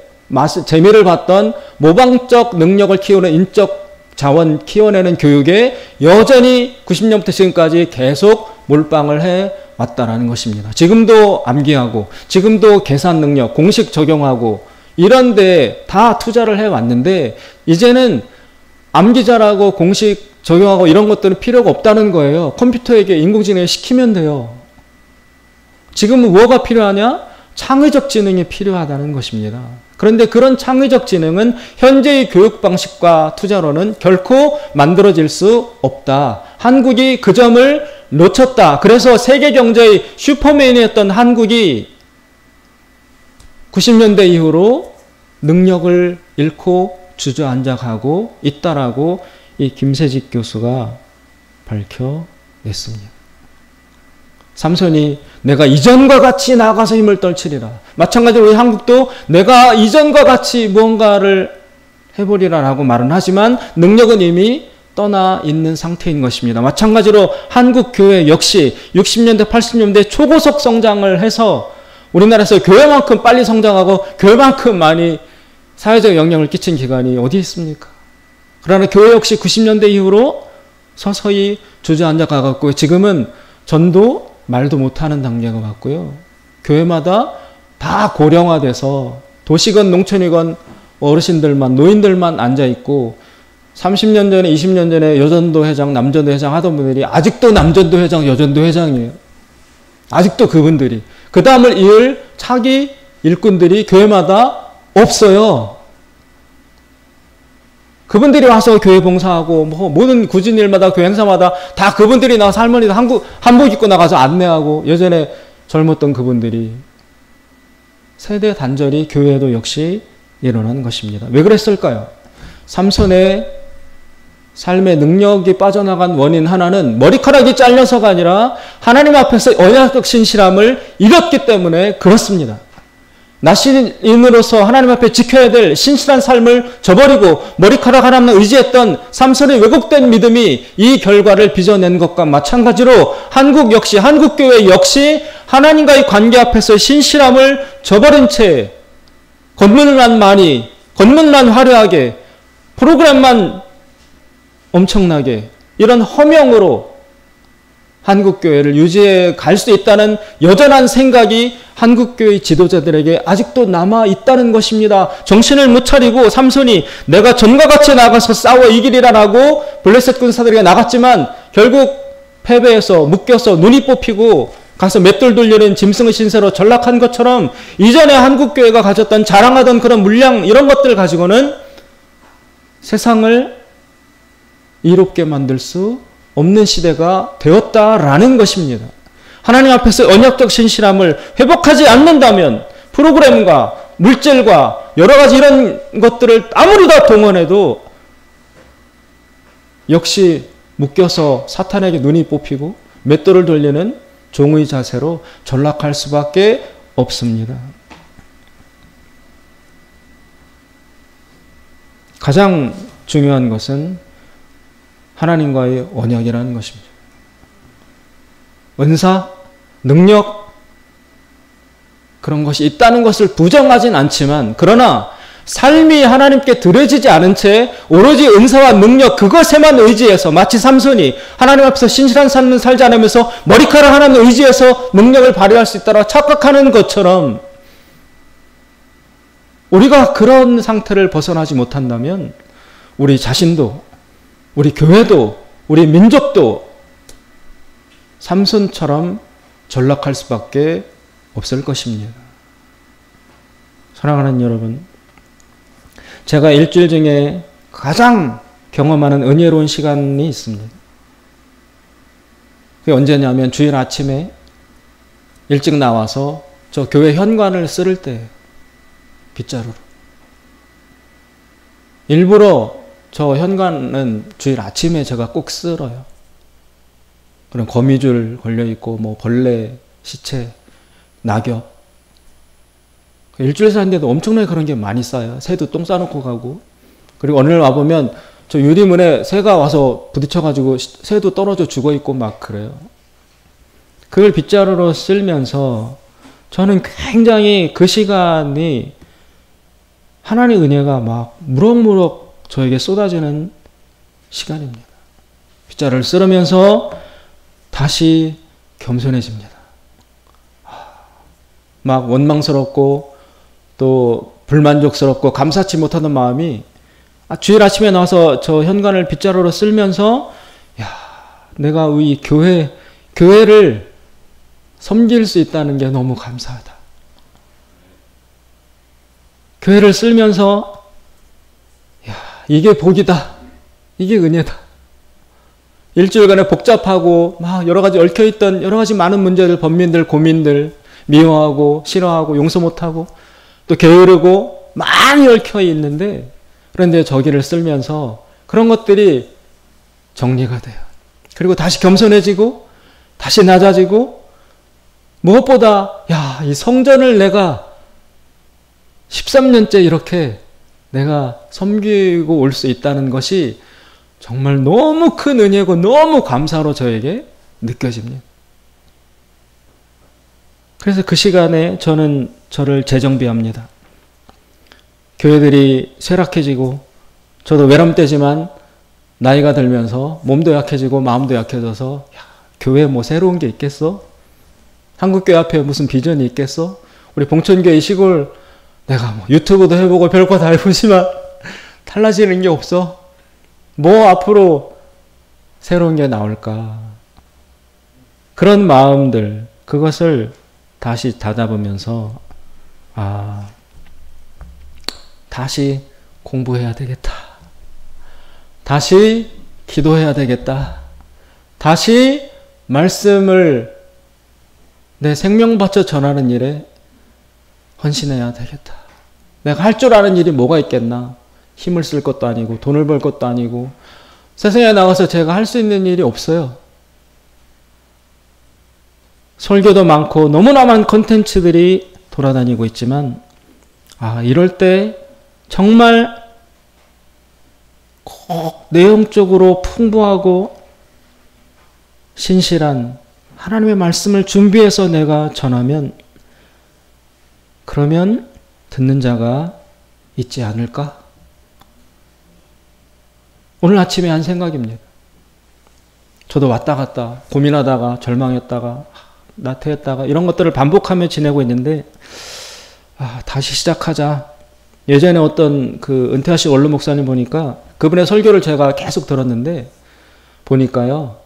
재미를 봤던 모방적 능력을 키우는 인적 자원 키워내는 교육에 여전히 90년부터 지금까지 계속 몰빵을 해왔다라는 것입니다. 지금도 암기하고 지금도 계산 능력, 공식 적용하고 이런 데 다 투자를 해왔는데 이제는 암기 잘하고 공식 적용하고 이런 것들은 필요가 없다는 거예요. 컴퓨터에게 인공지능을 시키면 돼요. 지금은 뭐가 필요하냐? 창의적 지능이 필요하다는 것입니다. 그런데 그런 창의적 지능은 현재의 교육 방식과 투자로는 결코 만들어질 수 없다. 한국이 그 점을 놓쳤다. 그래서 세계 경제의 슈퍼맨이었던 한국이 90년대 이후로 능력을 잃고 주저앉아가고 있다라고 이 김세직 교수가 밝혀냈습니다. 삼손이 내가 이전과 같이 나가서 힘을 떨치리라. 마찬가지로 우리 한국도 내가 이전과 같이 무언가를 해보리라 라고 말은 하지만 능력은 이미 떠나 있는 상태인 것입니다. 마찬가지로 한국 교회 역시 60년대 80년대 초고속 성장을 해서 우리나라에서 교회만큼 빨리 성장하고 교회만큼 많이 사회적 영향을 끼친 기관이 어디 있습니까? 그러나 교회 역시 90년대 이후로 서서히 주저앉아 가고 지금은 전도 말도 못하는 단계가 왔고요. 교회마다 다 고령화돼서 도시건 농촌이건 어르신들만 노인들만 앉아있고 30년 전에 20년 전에 여전도 회장 남전도 회장 하던 분들이 아직도 남전도 회장 여전도 회장이에요. 아직도 그분들이 그 다음을 이을 차기 일꾼들이 교회마다 없어요. 그분들이 와서 교회 봉사하고 뭐 모든 굳은 일마다 교회 행사마다 다 그분들이 나와서 할머니도 한복 입고 나가서 안내하고 예전에 젊었던 그분들이 세대 단절이 교회에도 역시 일어난 것입니다. 왜 그랬을까요? 삼손의 삶의 능력이 빠져나간 원인 하나는 머리카락이 잘려서가 아니라 하나님 앞에서 언약적 신실함을 잃었기 때문에 그렇습니다. 나시인으로서 하나님 앞에 지켜야 될 신실한 삶을 저버리고 머리카락 하나만 의지했던 삼손의 왜곡된 믿음이 이 결과를 빚어낸 것과 마찬가지로 한국교회 역시 하나님과의 관계 앞에서 신실함을 저버린 채 겉문만 화려하게 프로그램만 엄청나게 이런 허명으로 한국교회를 유지해 갈 수 있다는 여전한 생각이 한국교회 지도자들에게 아직도 남아있다는 것입니다. 정신을 못 차리고 삼손이 내가 전과 같이 나가서 싸워 이기리라라고 블레셋 군사들에게 나갔지만 결국 패배해서 묶여서 눈이 뽑히고 가서 맷돌 돌리는 짐승의 신세로 전락한 것처럼 이전에 한국교회가 가졌던 자랑하던 그런 물량 이런 것들 가지고는 세상을 이롭게 만들 수 없는 시대가 되었다라는 것입니다. 하나님 앞에서 언약적 신실함을 회복하지 않는다면 프로그램과 물질과 여러 가지 이런 것들을 아무리 다 동원해도 역시 묶여서 사탄에게 눈이 뽑히고 맷돌을 돌리는 종의 자세로 전락할 수밖에 없습니다. 가장 중요한 것은 하나님과의 언약이라는 것입니다. 은사, 능력 그런 것이 있다는 것을 부정하진 않지만 그러나 삶이 하나님께 드려지지 않은 채 오로지 은사와 능력 그것에만 의지해서 마치 삼손이 하나님 앞에서 신실한 삶을 살지 않으면서 머리카락 하나만 의지해서 능력을 발휘할 수 있다고 착각하는 것처럼 우리가 그런 상태를 벗어나지 못한다면 우리 자신도 우리 교회도 우리 민족도 삼손처럼 전락할 수밖에 없을 것입니다. 사랑하는 여러분, 제가 일주일 중에 가장 경험하는 은혜로운 시간이 있습니다. 그게 언제냐면 주일 아침에 일찍 나와서 저 교회 현관을 쓸 때 빗자루로 일부러 저 현관은 주일 아침에 제가 꼭 쓸어요. 그런 거미줄 걸려있고 뭐 벌레, 시체, 낙엽 일주일 사는데도 엄청나게 그런 게 많이 쌓여요. 새도 똥 싸놓고 가고 그리고 어느 날 와보면 저 유리문에 새가 와서 부딪혀가지고 새도 떨어져 죽어있고 막 그래요. 그걸 빗자루로 쓸면서 저는 굉장히 그 시간이 하나님의 은혜가 막 무럭무럭 저에게 쏟아지는 시간입니다. 빗자루를 쓸으면서 다시 겸손해집니다. 막 원망스럽고 또 불만족스럽고 감사치 못하는 마음이 주일 아침에 나와서 저 현관을 빗자루로 쓸면서 내가 이 교회를 섬길 수 있다는 게 너무 감사하다. 교회를 쓸면서 이게 복이다. 이게 은혜다. 일주일간에 복잡하고 막 여러 가지 얽혀있던 여러 가지 많은 문제들, 번민들, 고민들 미워하고 싫어하고 용서 못하고 또 게으르고 많이 얽혀 있는데 그런데 저기를 쓸면서 그런 것들이 정리가 돼요. 그리고 다시 겸손해지고 다시 낮아지고 무엇보다 이 성전을 내가 13년째 이렇게 내가 섬기고 올 수 있다는 것이 정말 너무 큰 은혜고 너무 감사로 저에게 느껴집니다. 그래서 그 시간에 저는 저를 재정비합니다. 교회들이 쇠락해지고 저도 외람되지만 나이가 들면서 몸도 약해지고 마음도 약해져서 교회에 뭐 새로운 게 있겠어? 한국교회 앞에 무슨 비전이 있겠어? 우리 봉천교회 시골 내가 뭐 유튜브도 해보고 별거 다 해보지만 달라지는 게 없어. 뭐 앞으로 새로운 게 나올까? 그런 마음들 그것을 다시 다잡으면서 다시 공부해야 되겠다. 다시 기도해야 되겠다. 다시 말씀을 내 생명 바쳐 전하는 일에 헌신해야 되겠다. 내가 할 줄 아는 일이 뭐가 있겠나? 힘을 쓸 것도 아니고 돈을 벌 것도 아니고 세상에 나가서 제가 할 수 있는 일이 없어요. 설교도 많고 너무나 많은 콘텐츠들이 돌아다니고 있지만 이럴 때 정말 꼭 내용적으로 풍부하고 신실한 하나님의 말씀을 준비해서 내가 전하면, 그러면 듣는 자가 있지 않을까? 오늘 아침에 한 생각입니다. 저도 왔다 갔다 고민하다가 절망했다가 나태했다가 이런 것들을 반복하며 지내고 있는데, 다시 시작하자. 예전에 어떤 은퇴하신 원로 목사님 보니까 그분의 설교를 제가 계속 들었는데, 보니까요,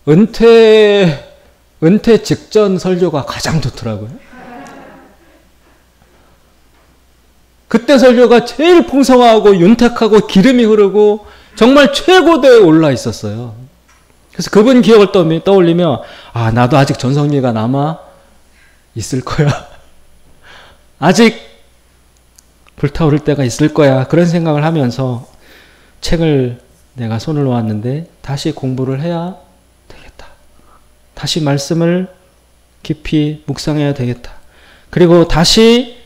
은퇴 직전 설교가 가장 좋더라고요. 그때 설교가 제일 풍성하고 윤택하고 기름이 흐르고 정말 최고대에 올라 있었어요. 그래서 그분 기억을 떠올리며 나도 아직 전성기가 남아 있을 거야. 아직 불타오를 때가 있을 거야. 그런 생각을 하면서 책을 내가 손을 놓았는데 다시 공부를 해야 되겠다. 다시 말씀을 깊이 묵상해야 되겠다. 그리고 다시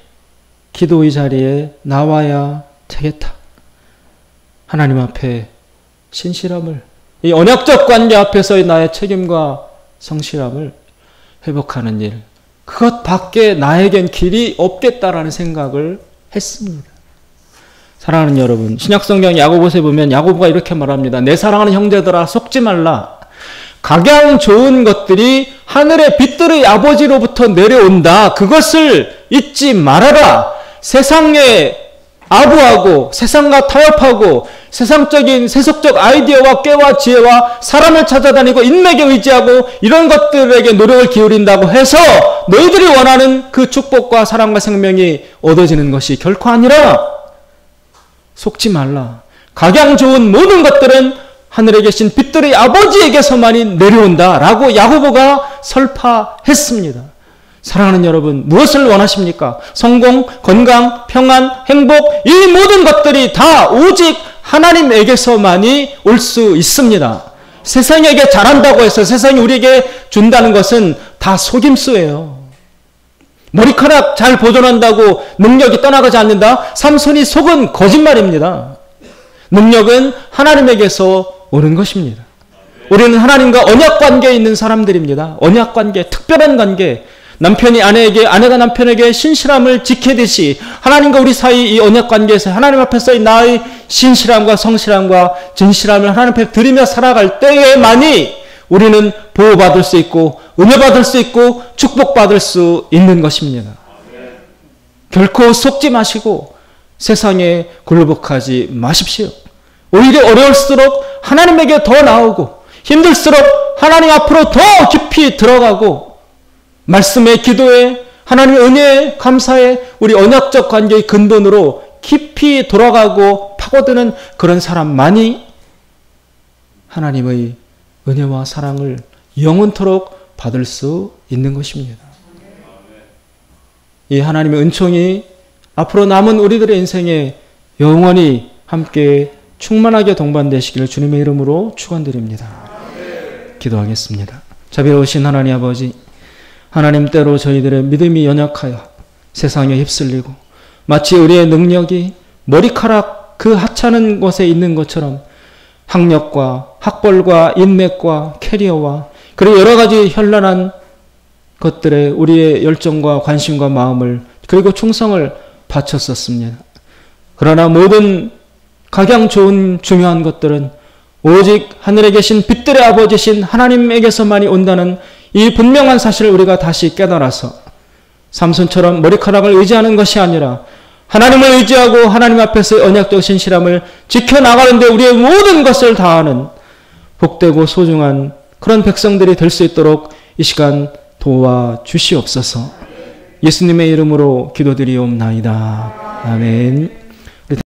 기도의 자리에 나와야 되겠다. 하나님 앞에 신실함을, 이 언약적 관계 앞에서의 나의 책임과 성실함을 회복하는 일, 그것밖에 나에겐 길이 없겠다라는 생각을 했습니다. 사랑하는 여러분, 신약성경 야고보서에 보면 야고보가 이렇게 말합니다. 내 사랑하는 형제들아, 속지 말라. 각양 좋은 것들이 하늘의 빛들의 아버지로부터 내려온다. 그것을 잊지 말아라. 세상에 아부하고 세상과 타협하고 세상적인 세속적 아이디어와 꾀와 지혜와 사람을 찾아다니고 인맥에 의지하고 이런 것들에게 노력을 기울인다고 해서 너희들이 원하는 그 축복과 사랑과 생명이 얻어지는 것이 결코 아니라, 속지 말라. 각양 좋은 모든 것들은 하늘에 계신 빛들의 아버지에게서만이 내려온다 라고 야고보가 설파했습니다. 사랑하는 여러분, 무엇을 원하십니까? 성공, 건강, 평안, 행복, 이 모든 것들이 다 오직 하나님에게서만이 올 수 있습니다. 세상에게 잘한다고 해서 세상이 우리에게 준다는 것은 다 속임수예요. 머리카락 잘 보존한다고 능력이 떠나가지 않는다? 삼손이 속은 거짓말입니다. 능력은 하나님에게서 오는 것입니다. 우리는 하나님과 언약관계에 있는 사람들입니다. 언약관계, 특별한 관계. 남편이 아내에게, 아내가 남편에게 신실함을 지키듯이 하나님과 우리 사이 이 언약관계에서 하나님 앞에서의 나의 신실함과 성실함과 진실함을 하나님 앞에 드리며 살아갈 때에만이 우리는 보호받을 수 있고 은혜받을 수 있고 축복받을 수 있는 것입니다. 결코 속지 마시고 세상에 굴복하지 마십시오. 오히려 어려울수록 하나님에게 더 나오고 힘들수록 하나님 앞으로 더 깊이 들어가고 말씀에, 기도에, 하나님의 은혜에, 감사에 우리 언약적 관계의 근본으로 깊이 돌아가고 파고드는 그런 사람만이 하나님의 은혜와 사랑을 영원토록 받을 수 있는 것입니다. 이 하나님의 은총이 앞으로 남은 우리들의 인생에 영원히 함께 충만하게 동반되시기를 주님의 이름으로 축원드립니다. 기도하겠습니다. 자비로우신 하나님 아버지, 하나님 때로 저희들의 믿음이 연약하여 세상에 휩쓸리고 마치 우리의 능력이 머리카락 그 하찮은 곳에 있는 것처럼 학력과 학벌과 인맥과 캐리어와 그리고 여러 가지 현란한 것들에 우리의 열정과 관심과 마음을 그리고 충성을 바쳤었습니다. 그러나 모든 각양 좋은 중요한 것들은 오직 하늘에 계신 빛들의 아버지신 하나님에게서만이 온다는 이 분명한 사실을 우리가 다시 깨달아서 삼손처럼 머리카락을 의지하는 것이 아니라 하나님을 의지하고 하나님 앞에서의 언약적 신실함을 지켜나가는데 우리의 모든 것을 다하는 복되고 소중한 그런 백성들이 될 수 있도록 이 시간 도와주시옵소서. 예수님의 이름으로 기도드리옵나이다. 아멘.